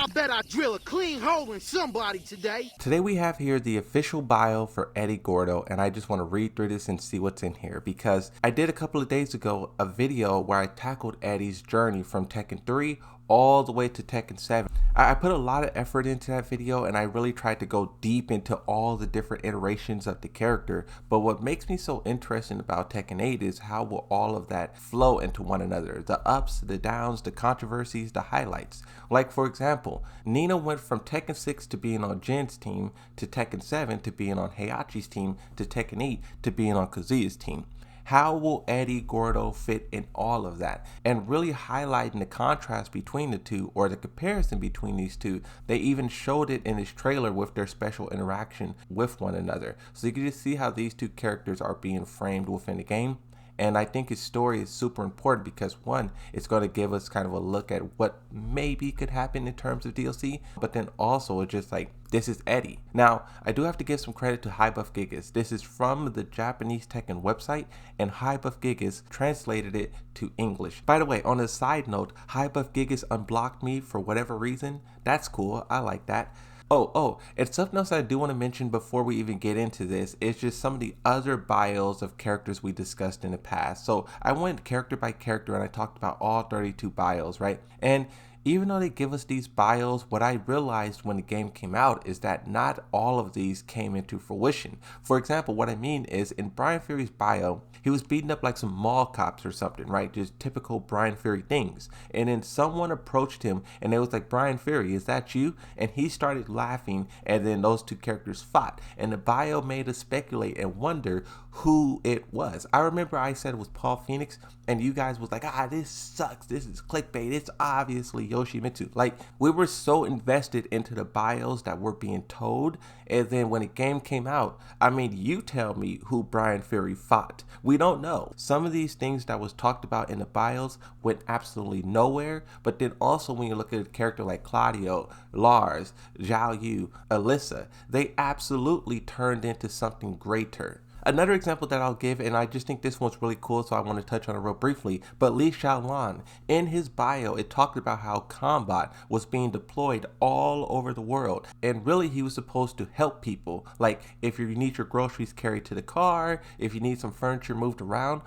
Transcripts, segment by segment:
I bet I drill a clean hole in somebody today. Today we have here the official bio for Eddy Gordo, and I just want to read through this and see what's in here because I did a couple of days ago a video where I tackled Eddy's journey from Tekken 3 all the way to Tekken 7. I put a lot of effort into that video and I really tried to go deep into all the different iterations of the character, but what makes me so interesting about Tekken 8 is how will all of that flow into one another, the ups, the downs, the controversies, the highlights. Like for example, Nina went from Tekken 6 to being on Jin's team, to Tekken 7 to being on Heihachi's team, to Tekken 8 to being on Kazuya's team. How will Eddy Gordo fit in all of that? And really highlighting the contrast between the two, or the comparison between these two. They even showed it in this trailer with their special interaction with one another. So you can just see how these two characters are being framed within the game. And I think his story is super important because one, it's going to give us kind of a look at what maybe could happen in terms of DLC, but then also it's just like, this is Eddy. Now, I do have to give some credit to High Buff Gigas. This is from the Japanese Tekken website, and High Buff Gigas translated it to English. By the way, on a side note, High Buff Gigas unblocked me for whatever reason. That's cool. I like that. And something else I do want to mention before we even get into this is just some of the other bios of characters we discussed in the past. So I went character by character and I talked about all 32 bios, right? And even though they give us these bios, what I realized when the game came out is that not all of these came into fruition. For example, what I mean is in Brian Fury's bio, he was beating up like some mall cops or something, right? Just typical Brian Fury things. And then someone approached him and it was like, Brian Fury, is that you? And he started laughing, and then those two characters fought. And the bio made us speculate and wonder who it was. I remember I said it was Paul Phoenix, and you guys was like, this sucks. This is clickbait. It's obviously Yoshimitsu. Like, we were so invested into the bios that were being told, and then when the game came out, I mean, you tell me who Brian Fury fought. We don't know. Some of these things that was talked about in the bios went absolutely nowhere, but then also when you look at a character like Claudio, Lars, Zhao Yu, Alyssa, they absolutely turned into something greater. Another example that I'll give, and I just think this one's really cool, so I want to touch on it real briefly, but Li Xiaolan, in his bio, it talked about how combat was being deployed all over the world, and really he was supposed to help people, like if you need your groceries carried to the car, if you need some furniture moved around.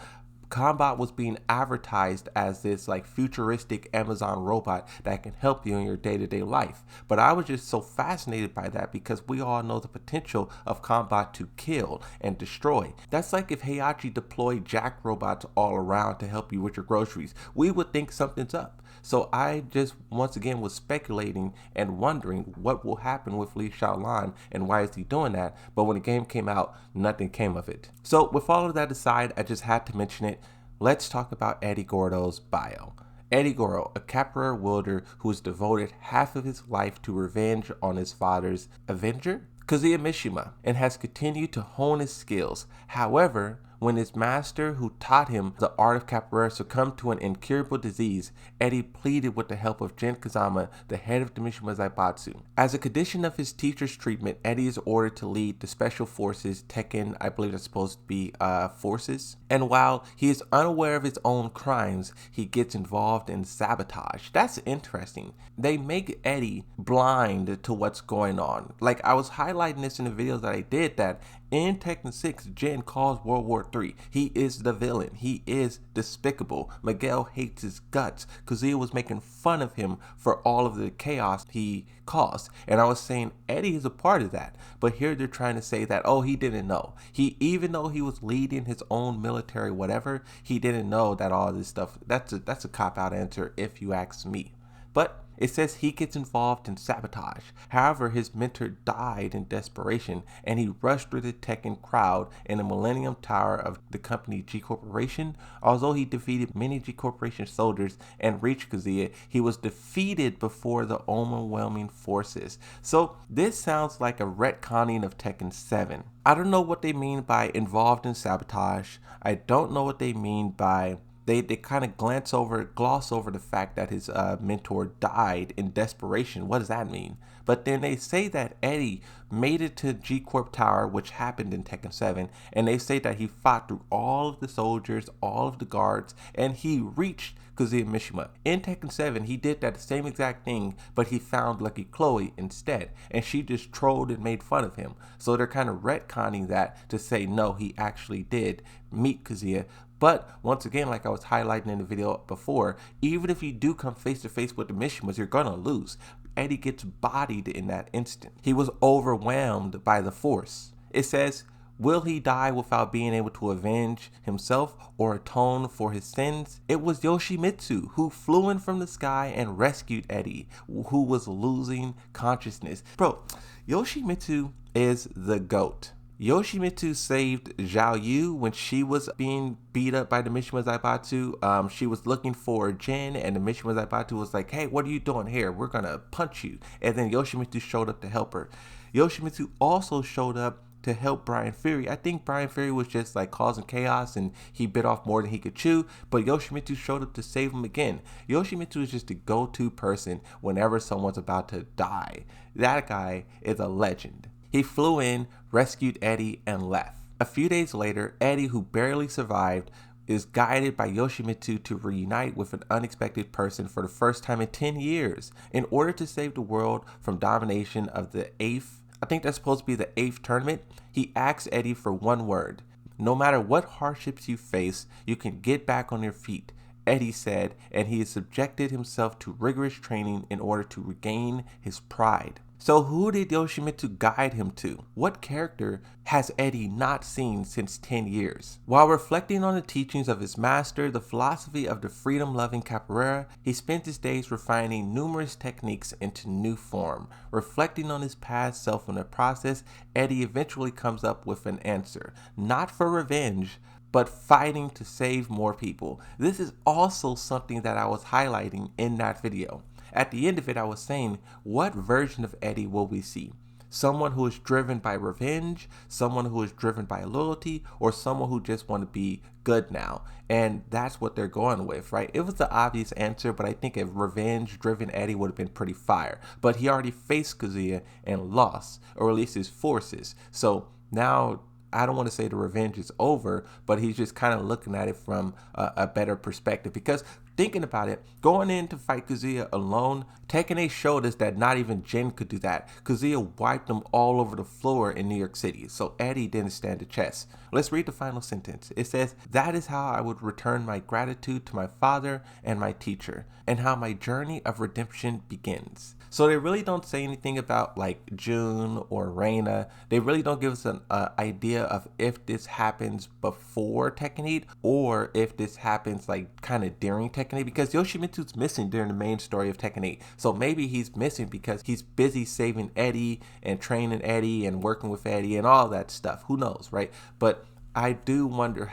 Combat was being advertised as this like futuristic Amazon robot that can help you in your day-to-day life. But I was just so fascinated by that because we all know the potential of Combat to kill and destroy. That's like if Heihachi deployed Jack robots all around to help you with your groceries. We would think something's up. So I just once again was speculating and wondering what will happen with Li Xiaolan and why is he doing that. But when the game came out, nothing came of it. So with all of that aside, I just had to mention it. Let's talk about Eddy Gordo's bio. Eddy Gordo, a capoeira wielder who has devoted half of his life to revenge on his father's avenger, Kazuya Mishima, and has continued to hone his skills. However, when his master who taught him the art of capoeira succumbed to an incurable disease, Eddy pleaded with the help of Jin Kazama, the head of the Mishima Zaibatsu. As a condition of his teacher's treatment, Eddy is ordered to lead the special forces, Tekken, I believe it's supposed to be forces. And while he is unaware of his own crimes, he gets involved in sabotage. That's interesting. They make Eddy blind to what's going on. Like, I was highlighting this in the videos that I did, that in Tekken 6, Jin caused World War III. He is the villain. He is despicable. Miguel hates his guts. Kazuya was making fun of him for all of the chaos he caused. And I was saying Eddy is a part of that. But here they're trying to say that, he didn't know. Even though he was leading his own military whatever, he didn't know that all this stuff, that's a cop-out answer if you ask me. But it says he gets involved in sabotage. However, his mentor died in desperation, and he rushed through the Tekken crowd in the Millennium Tower of the company G Corporation. Although he defeated many G Corporation soldiers and reached Kazuya, he was defeated before the overwhelming forces. So this sounds like a retconning of Tekken 7. I don't know what they mean by involved in sabotage. I don't know what they mean by they kind of gloss over the fact that his mentor died in desperation. What does that mean? But then they say that Eddy made it to G Corp Tower, which happened in Tekken 7, and they say that he fought through all of the soldiers, all of the guards, and he reached Kazuya Mishima. In Tekken 7, he did that same exact thing, but he found Lucky Chloe instead, and she just trolled and made fun of him. So they're kind of retconning that to say, no, he actually did meet Kazuya. But once again, like I was highlighting in the video before, even if you do come face to face with the Mishimas, you're gonna lose. Eddy gets bodied in that instant. He was overwhelmed by the force. It says, will he die without being able to avenge himself or atone for his sins? It was Yoshimitsu who flew in from the sky and rescued Eddy, who was losing consciousness. Bro, Yoshimitsu is the GOAT. Yoshimitsu saved Zhao Yu when she was being beat up by the Mishima Zaibatsu. She was looking for Jin, and the Mishima Zaibatsu was like, hey, what are you doing here? We're gonna punch you. And then Yoshimitsu showed up to help her. Yoshimitsu also showed up to help Brian Fury. I think Brian Fury was just like causing chaos and he bit off more than he could chew, but Yoshimitsu showed up to save him again. Yoshimitsu is just the go-to person whenever someone's about to die. That guy is a legend. He flew in, rescued Eddy, and left. A few days later, Eddy, who barely survived, is guided by Yoshimitsu to reunite with an unexpected person for the first time in 10 years in order to save the world from domination of the 8th, I think that's supposed to be the 8th tournament. He asks Eddy for one word. No matter what hardships you face, you can get back on your feet, Eddy said, and he has subjected himself to rigorous training in order to regain his pride. So who did Yoshimitsu guide him to? What character has Eddy not seen since 10 years? While reflecting on the teachings of his master, the philosophy of the freedom-loving capoeira, he spent his days refining numerous techniques into new form. Reflecting on his past self in the process, Eddy eventually comes up with an answer. Not for revenge, but fighting to save more people. This is also something that I was highlighting in that video. At the end of it, I was saying, what version of Eddy will we see? Someone who is driven by revenge, someone who is driven by loyalty, or someone who just want to be good now? And that's what they're going with, right? It was the obvious answer, but I think a revenge-driven Eddy would have been pretty fire. But he already faced Kazuya and lost, or at least his forces. So now, I don't want to say the revenge is over, but he's just kind of looking at it from a better perspective. Because thinking about it, going in to fight Kazuya alone, Tekken 8 showed us that not even Jin could do that. Kazuya wiped them all over the floor in New York City, so Eddy didn't stand a chance. Let's read the final sentence. It says, that is how I would return my gratitude to my father and my teacher, and how my journey of redemption begins. So they really don't say anything about like June or Reina. They really don't give us an idea of if this happens before Tekken 8 or if this happens like kind of during Tekken 8, because Yoshimitsu's missing during the main story of Tekken 8. So maybe he's missing because he's busy saving Eddy and training Eddy and working with Eddy and all that stuff. Who knows, right? But I do wonder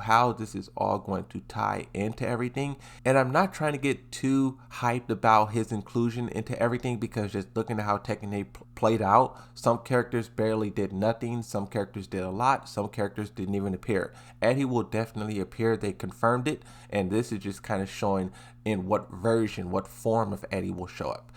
how this is all going to tie into everything. And I'm not trying to get too hyped about his inclusion into everything, because just looking at how Tekken 8 played out, some characters barely did nothing, some characters did a lot, some characters didn't even appear. Eddy will definitely appear, they confirmed it, and this is just kind of showing in what version, what form of Eddy will show up.